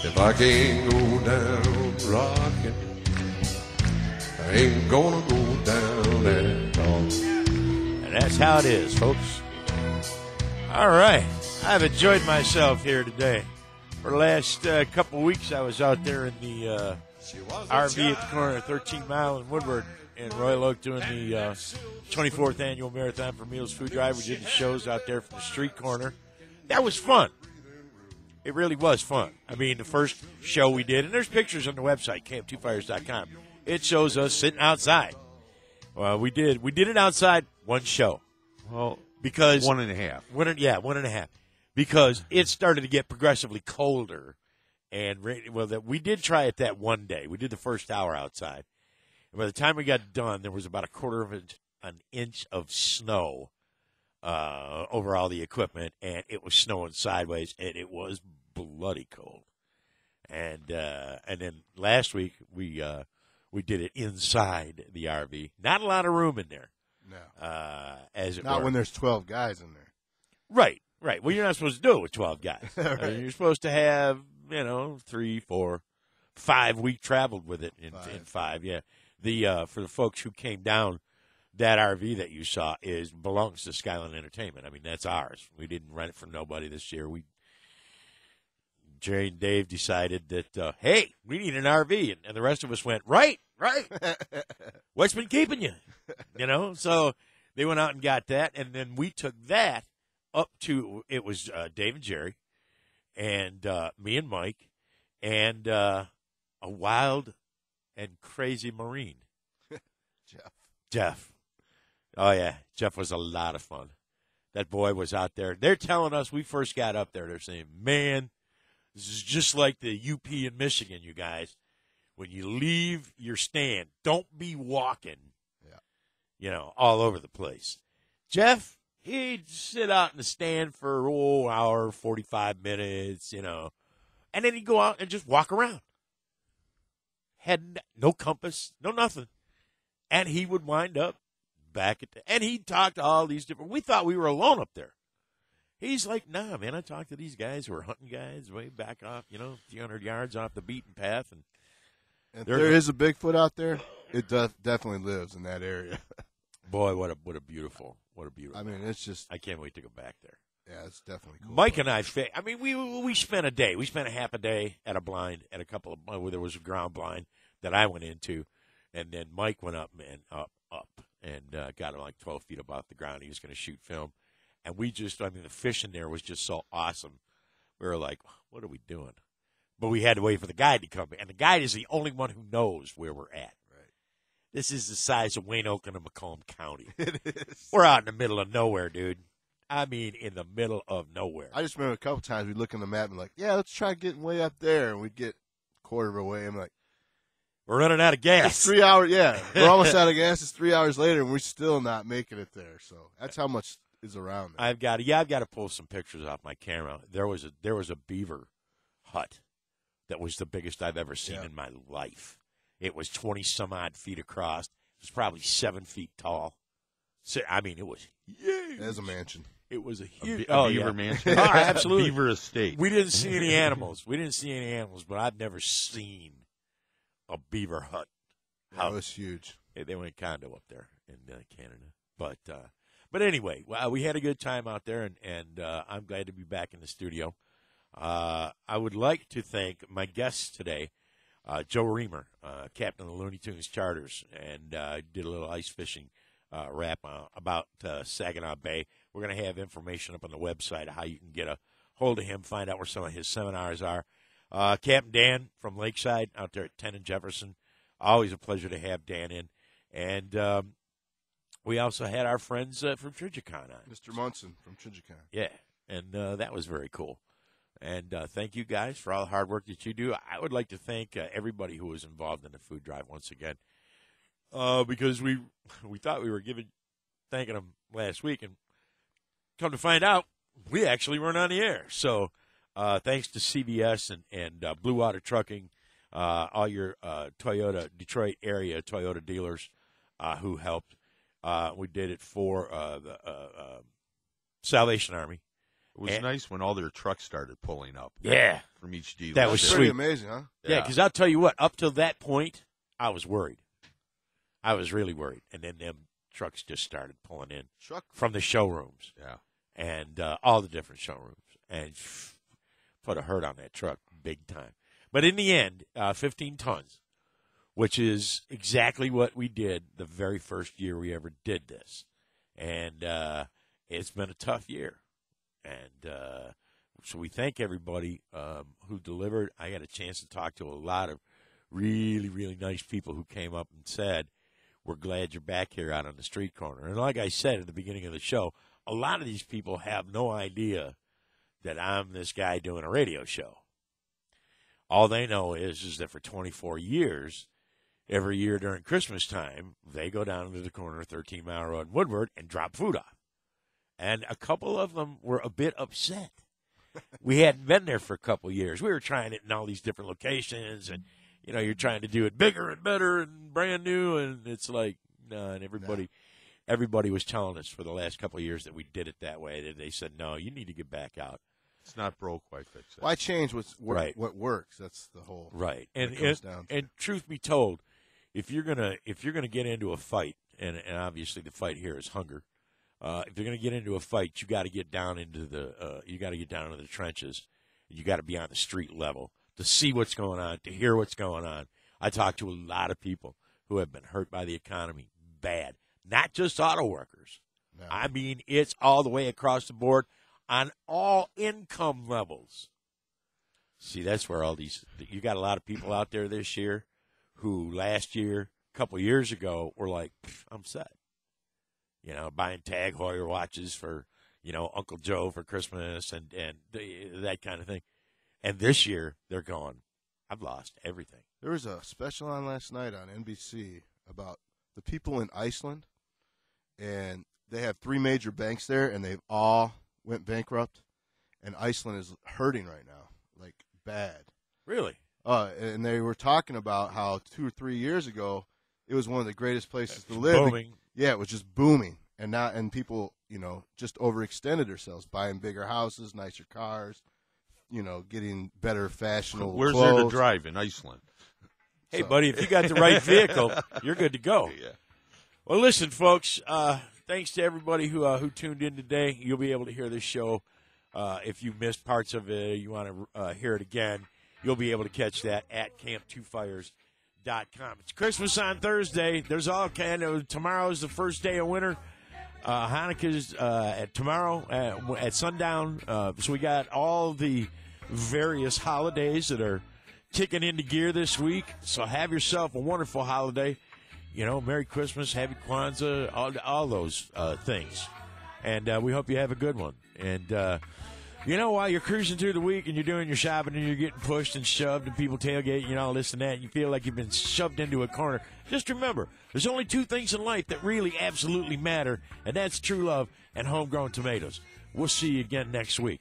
If I can't go down rocking, I ain't gonna go down at all. And that's how it is, folks. All right. I've enjoyed myself here today. For the last couple of weeks, I was out there in the RV at the corner of 13 Mile and Woodward in Royal Oak doing the 24th Annual Marathon for Meals Food Drive. We did the shows out there from the street corner. That was fun. It really was fun. I mean, the first show we did, and there's pictures on the website, camp2fires.com. It shows us sitting outside. Well, we did it outside one show. Well, because 1.5. 1.5. Because it started to get progressively colder. And, we did try it that one day. We did the first hour outside. And by the time we got done, there was about a quarter of an inch of snow over all the equipment, and it was snowing sideways, and it was bloody cold. And then last week we did it inside the RV. Not a lot of room in there. No. As it Not were. when there's 12 guys in there. Right. Well, you're not supposed to do it with 12 guys. Right. I mean, you're supposed to have, 3, 4, 5. We traveled with it in 5. Yeah. For the folks who came down, that RV that you saw belongs to Skyline Entertainment. I mean, that's ours. We didn't rent it from nobody this year. Jerry and Dave decided that, hey, we need an RV. And the rest of us went, right. What's been keeping you? So they went out and got that. And then we took that up to, it was Dave and Jerry and me and Mike and a wild and crazy Marine. Jeff. Oh, yeah. Jeff was a lot of fun. That boy was out there. They're telling us, we first got up there, they're saying, man, this is just like the UP in Michigan, you guys. When you leave your stand, don't be walking, all over the place. Jeff, he'd sit out in the stand for an hour, 45 minutes, and then he'd go out and just walk around. Had no compass, no nothing. And he would wind up back and he'd talk to all these different, we thought we were alone up there. He's like, nah, man, I talked to these guys who are hunting guys way back off, a few hundred yards off the beaten path. And if there is a Bigfoot out there, it definitely lives in that area. Boy, what a beautiful. I mean, it's just. I can't wait to go back there. Yeah, it's definitely cool. Mike and I we spent a day. We spent a half a day at a blind at a couple of where there was a ground blind that I went into, and then Mike went up and got him like 12 feet above the ground. He was going to shoot film, and the fishing there was just so awesome. We were like, what are we doing? But we had to wait for the guide to come, and the guide is the only one who knows where we're at. Right. This is the size of Wayne, Oakland, and Macomb County. It is. We're out in the middle of nowhere, dude. I mean, in the middle of nowhere. I just remember a couple times we'd look on the map and be like, yeah, let's try getting way up there. And we'd get a quarter of our way. I'm like, we're running out of gas. It's 3 hours. Yeah, we're almost out of gas. It's 3 hours later, and we're still not making it there. So that's how much is around there. I've got to pull some pictures off my camera. There was a beaver hut that was the biggest I've ever seen in my life. It was 20 some odd feet across. It was probably 7 feet tall. So, I mean, it was huge. As a mansion. It was a huge beaver mansion. Oh, absolutely. Beaver estate. We didn't see any animals. But I've never seen a beaver hut. That was huge. They went condo up there in Canada. But anyway, we had a good time out there, and I'm glad to be back in the studio. I would like to thank my guests today, Joe Reamer, captain of the Looney Tunes Charters, and did a little ice fishing rap about Saginaw Bay. We're going to have information up on the website of how you can get a hold of him, find out where some of his seminars are. Captain Dan from Lakeside out there at 10 and Jefferson. Always a pleasure to have Dan in. And we also had our friends from Trigicon on. Mr. Munson from Trigicon. Yeah, and that was very cool. And thank you guys for all the hard work that you do. I would like to thank everybody who was involved in the food drive once again, because we thought we were thanking them last week, and come to find out, we actually weren't on the air. So thanks to CBS and Blue Water Trucking, all your Toyota Detroit area Toyota dealers who helped. We did it for the Salvation Army. It was nice when all their trucks started pulling up. Yeah. From each dealer. That was Pretty sweet. amazing, huh? Yeah, because I'll tell you what, up till that point, I was worried. I was really worried. And then them trucks just started pulling in from the showrooms. Yeah. And all the different showrooms. And put a hurt on that truck big time. But in the end, 15 tons, which is exactly what we did the very first year we ever did this. And it's been a tough year. And so we thank everybody who delivered. I had a chance to talk to a lot of really, really nice people who came up and said, we're glad you're back here out on the street corner. And like I said at the beginning of the show, a lot of these people have no idea that I'm this guy doing a radio show. All they know is that for 24 years, every year during Christmas time, they go down to the corner of 13 Mile Road in Woodward and drop food off. And a couple of them were a bit upset. We hadn't been there for a couple of years. We were trying it in all these different locations, and, you know, you're trying to do it bigger and better and brand new, and it's like, no, and everybody was telling us for the last couple of years that we did it that way. That they said, no, you need to get back out. It's not broke, why fix it? Why change what Right. works? That's the whole right. And Truth be told, if you're gonna get into a fight, and obviously the fight here is hunger. If you're gonna get into a fight, you got to get down into the trenches. You got to be on the street level to see what's going on, to hear what's going on. I talk to a lot of people who have been hurt by the economy bad, not just auto workers. No. I mean, it's all the way across the board on all income levels. See, that's where you got a lot of people out there this year who last year, a couple of years ago, were like, I'm set. You know, buying Tag Heuer watches for, you know, Uncle Joe for Christmas and that kind of thing. And this year, they're going, I've lost everything. There was a special on last night on NBC about the people in Iceland, and they have 3 major banks there, and they've all went bankrupt, and Iceland is hurting right now, like bad. Really? And they were talking about how 2 or 3 years ago, it was one of the greatest places to live. Booming. Yeah, it was just booming, and people, you know, just overextended themselves, buying bigger houses, nicer cars, you know, getting better fashionable Where's clothes. there to drive in Iceland? Hey, buddy, if you got the right vehicle, you're good to go. Yeah. Well, listen, folks, thanks to everybody who tuned in today. You'll be able to hear this show. If you missed parts of it, you want to hear it again, you'll be able to catch that at camp2fires.com. It's Christmas on Thursday. There's all kind of – tomorrow's the first day of winter. Hanukkah's tomorrow at sundown. So we got all the various holidays that are kicking into gear this week. So have yourself a wonderful holiday. You know, Merry Christmas, Happy Kwanzaa, all those things. And we hope you have a good one. And, you know, while you're cruising through the week and you're doing your shopping and you're getting pushed and shoved and people tailgating and all this and that, and you feel like you've been shoved into a corner, just remember, there's only 2 things in life that really absolutely matter, and that's true love and homegrown tomatoes. We'll see you again next week.